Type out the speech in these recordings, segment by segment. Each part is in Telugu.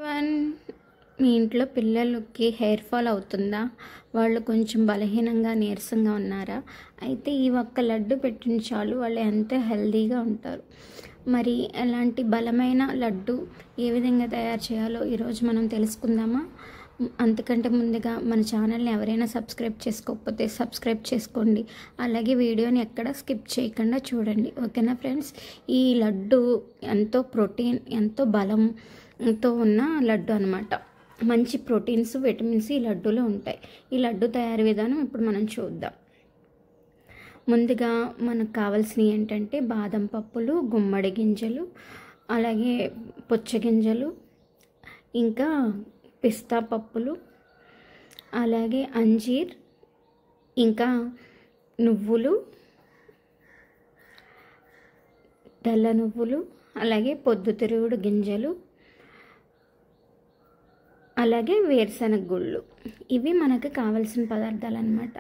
వన్ మీ ఇంట్లో పిల్లలకి హెయిర్ ఫాల్ అవుతుందా? వాళ్ళు కొంచెం బలహీనంగా నీరసంగా ఉన్నారా? అయితే ఈ ఒక్క లడ్డు పెట్టిన చాలు వాళ్ళు ఎంతో హెల్తీగా ఉంటారు. మరి ఎలాంటి బలమైన లడ్డు ఏ విధంగా తయారు చేయాలో ఈరోజు మనం తెలుసుకుందామా? అంతకంటే ముందుగా మన ఛానల్ని ఎవరైనా సబ్స్క్రైబ్ చేసుకోకపోతే సబ్స్క్రైబ్ చేసుకోండి. అలాగే వీడియోని ఎక్కడ స్కిప్ చేయకుండా చూడండి. ఓకేనా ఫ్రెండ్స్? ఈ లడ్డు ఎంతో ప్రోటీన్, ఎంతో బలంతో ఉన్న లడ్డు అనమాట. మంచి ప్రోటీన్స్, విటమిన్స్ ఈ లడ్డూలో ఉంటాయి. ఈ లడ్డు తయారీ విధానం ఇప్పుడు మనం చూద్దాం. ముందుగా మనకు కావాల్సినవి ఏంటంటే బాదం పప్పులు, గుమ్మడి గింజలు, అలాగే పుచ్చగింజలు, ఇంకా పిస్తా పప్పులు, అలాగే అంజీర్, ఇంకా నువ్వులు, తెల్ల నువ్వులు, అలాగే పొద్దుతిరుగుడు గింజలు, అలాగే వేరుశనగ గుళ్ళు. ఇవి మనకు కావాల్సిన పదార్థాలు అన్నమాట.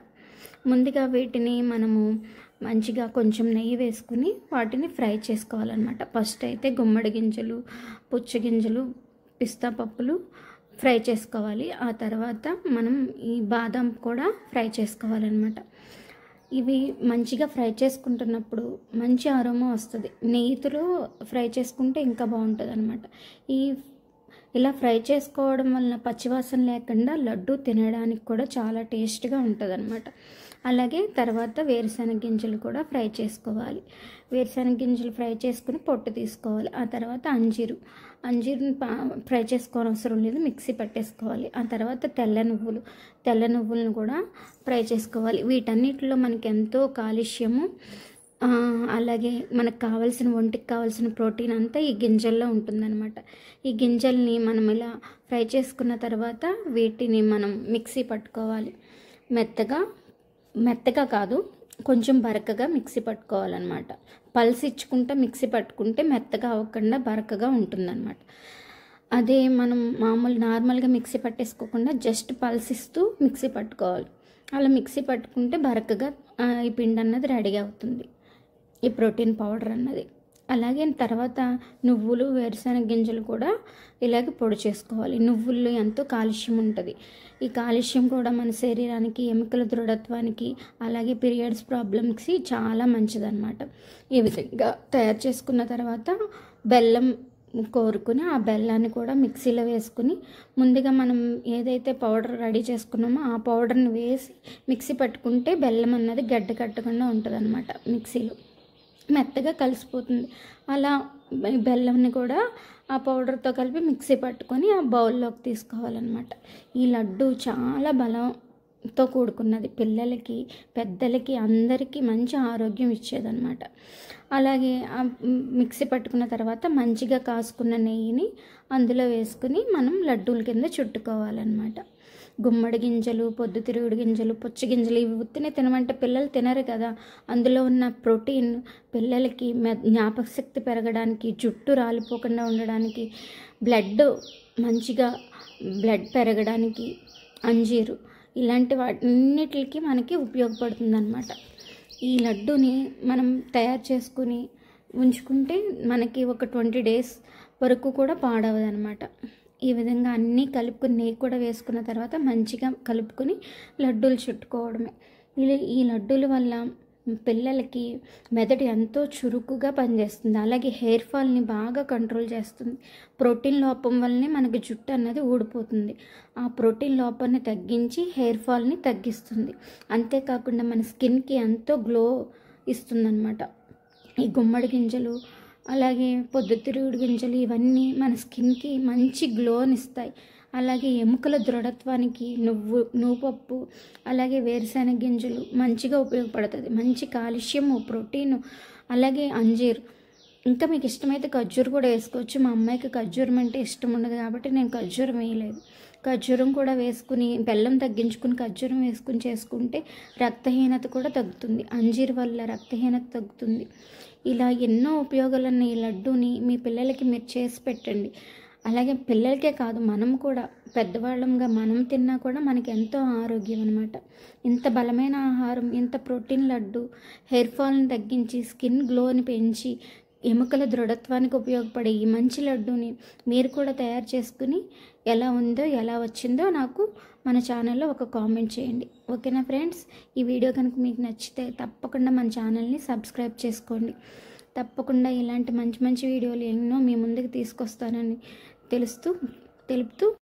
ముందుగా వీటిని మనము మంచిగా కొంచెం నెయ్యి వేసుకుని వాటిని ఫ్రై చేసుకోవాలన్నమాట. ఫస్ట్ అయితే గుమ్మడి గింజలు, పుచ్చగింజలు, పిస్తా పప్పులు ఫ్రై చేసుకోవాలి. ఆ తర్వాత మనం ఈ బాదం కూడా ఫ్రై చేసుకోవాలన్నమాట. ఇవి మంచిగా ఫ్రై చేసుకుంటున్నప్పుడు మంచి అరోమా వస్తుంది. నెయ్యితో ఫ్రై చేసుకుంటే ఇంకా బాగుంటుంది అన్నమాట. ఇలా ఫ్రై చేసుకోవడం వలన పచ్చివాసన లేకుండా లడ్డు తినడానికి కూడా చాలా టేస్ట్గా ఉంటుంది అన్నమాట. అలాగే తర్వాత వేరుశనగ గింజలు కూడా ఫ్రై చేసుకోవాలి. వేరుశనగ గింజలు ఫ్రై చేసుకుని పొట్టు తీసుకోవాలి. ఆ తర్వాత అంజీరుని ఫ్రై చేసుకోవడం అవసరం లేదు, మిక్సీ పట్టేసుకోవాలి. ఆ తర్వాత తెల్ల నువ్వులను కూడా ఫ్రై చేసుకోవాలి. వీటన్నిటిలో మనకి ఎంతో కాల్షియము, అలాగే మనకు కావాల్సిన ఒంటికి కావాల్సిన ప్రోటీన్ అంతా ఈ గింజల్లో ఉంటుందన్నమాట. ఈ గింజల్ని మనం ఇలా ఫ్రై చేసుకున్న తర్వాత వీటిని మనం మిక్సీ పట్టుకోవాలి. మెత్తగా కాదు, కొంచెం బరకగా మిక్సీ పట్టుకోవాలన్నమాట. పల్స్ ఇచ్చుకుంటే మిక్సీ పట్టుకుంటే మెత్తగా అవ్వకుండా బరకగా ఉంటుందన్నమాట. అదే మనం నార్మల్గా మిక్సీ పట్టేసుకోకుండా జస్ట్ పల్స్ ఇస్తూ మిక్సీ పట్టుకోవాలి. అలా మిక్సీ పట్టుకుంటే బరకగా ఈ పిండి అన్నది రెడీ అవుతుంది, ఈ ప్రోటీన్ పౌడర్ అన్నది. అలాగే తర్వాత నువ్వులు, వేరుశనగ గింజలు కూడా ఇలాగే పొడి చేసుకోవాలి. నువ్వుల్లో ఎంతో కాల్షియం ఉంటుంది. ఈ కాల్షియం కూడా మన శరీరానికి, ఎముకల దృఢత్వానికి, అలాగే పీరియడ్స్ ప్రాబ్లమ్స్కి చాలా మంచిదన్నమాట. ఈ విధంగా తయారు చేసుకున్న తర్వాత బెల్లం కోరుకుని ఆ బెల్లాన్ని కూడా మిక్సీలో వేసుకుని ముందుగా మనం ఏదైతే పౌడర్ రెడీ చేసుకున్నామో ఆ పౌడర్ని వేసి మిక్సీ పట్టుకుంటే బెల్లం అన్నది గడ్డ కట్టకుండా ఉంటుంది అన్నమాట. మిక్సీలో మెత్తగా కలిసిపోతుంది. అలా బెల్లంని కూడా ఆ పౌడర్తో కలిపి మిక్సీ పట్టుకొని ఆ బౌల్లోకి తీసుకోవాలన్నమాట. ఈ లడ్డు చాలా బలంతో కూడుకున్నది. పిల్లలకి, పెద్దలకి అందరికీ మంచి ఆరోగ్యం ఇచ్చేదన్నమాట. అలాగే మిక్సీ పట్టుకున్న తర్వాత మంచిగా కాసుకున్న నెయ్యిని అందులో వేసుకుని మనం లడ్డూల కింద చుట్టుకోవాలన్నమాట. గుమ్మడి గింజలు, పొద్దుతిరుగుడు గింజలు, పుచ్చగింజలు ఇవి ఉత్తినే తినమంటే పిల్లలు తినరు కదా. అందులో ఉన్న ప్రోటీన్ పిల్లలకి జ్ఞాపక శక్తి పెరగడానికి, జుట్టు రాలిపోకుండా ఉండడానికి, మంచిగా బ్లడ్ పెరగడానికి అంజీరు ఇలాంటి వాటన్నిటికి మనకి ఉపయోగపడుతుందన్నమాట. ఈ లడ్డూని మనం తయారు చేసుకుని ఉంచుకుంటే మనకి ఒక 20 days వరకు కూడా పాడవదనమాట. ఈ విధంగా అన్నీ కలుపుకుని నెయ్యి కూడా వేసుకున్న తర్వాత మంచిగా కలుపుకొని లడ్డూలు చుట్టుకోవడమే. ఈ లడ్డూల వల్ల పిల్లలకి మెదడు ఎంతో చురుకుగా పనిచేస్తుంది. అలాగే హెయిర్ ఫాల్ని బాగా కంట్రోల్ చేస్తుంది. ప్రోటీన్ లోపం వల్లనే మనకి జుట్టు అన్నది ఊడిపోతుంది. ఆ ప్రోటీన్ లోపాన్ని తగ్గించి హెయిర్ ఫాల్ని తగ్గిస్తుంది. అంతేకాకుండా మన స్కిన్కి ఎంతో గ్లో ఇస్తుందన్నమాట. ఈ గుమ్మడి గింజలు, అలాగే పొద్దుతిరుగుడు గింజలు ఇవన్నీ మన స్కిన్కి మంచి గ్లోని ఇస్తాయి. అలాగే ఎముకల దృఢత్వానికి నువ్వుపప్పు, అలాగే వేరుశనగ గింజలు మంచిగా ఉపయోగపడుతుంది. మంచి కాల్షియము, ప్రోటీను, అలాగే అంజీర్. ఇంకా మీకు ఇష్టమైతే ఖర్జూరం కూడా వేసుకోవచ్చు. మా అమ్మాయికి ఖర్జూరం అంటే ఇష్టం ఉండదు కాబట్టి నేను ఖర్జూరం వేయలేదు. ఖర్జూరం కూడా వేసుకుని బెల్లం తగ్గించుకుని ఖర్జూరం వేసుకుని చేసుకుంటే రక్తహీనత కూడా తగ్గుతుంది. అంజీర్ వల్ల రక్తహీనత తగ్గుతుంది. ఇలా ఎన్నో ఉపయోగాలున్న ఈ లడ్డూని మీ పిల్లలకి మీరు చేసి పెట్టండి. అలాగే పిల్లలకే కాదు, మనం కూడా పెద్దవాళ్ళంగా మనం తిన్నా కూడా మనకి ఎంతో ఆరోగ్యం అనమాట. ఇంత బలమైన ఆహారం, ఇంత ప్రోటీన్ లడ్డు హెయిర్ ఫాల్ని తగ్గించి స్కిన్ గ్లోని పెంచి ఎముకల దృఢత్వానికి ఉపయోగపడే ఈ మంచి లడ్డూని మీరు కూడా తయారు చేసుకుని ఎలా ఉందో ఎలా వచ్చిందో నాకు మన ఛానల్లో ఒక కామెంట్ చేయండి. ఓకేనా ఫ్రెండ్స్? ఈ వీడియో కనుక మీకు నచ్చితే తప్పకుండా మన ఛానల్ని సబ్స్క్రైబ్ చేసుకోండి. తప్పకుండా ఇలాంటి మంచి మంచి వీడియోలు ఎన్నో మీ ముందుకు తీసుకొస్తానని తెలుపుతూ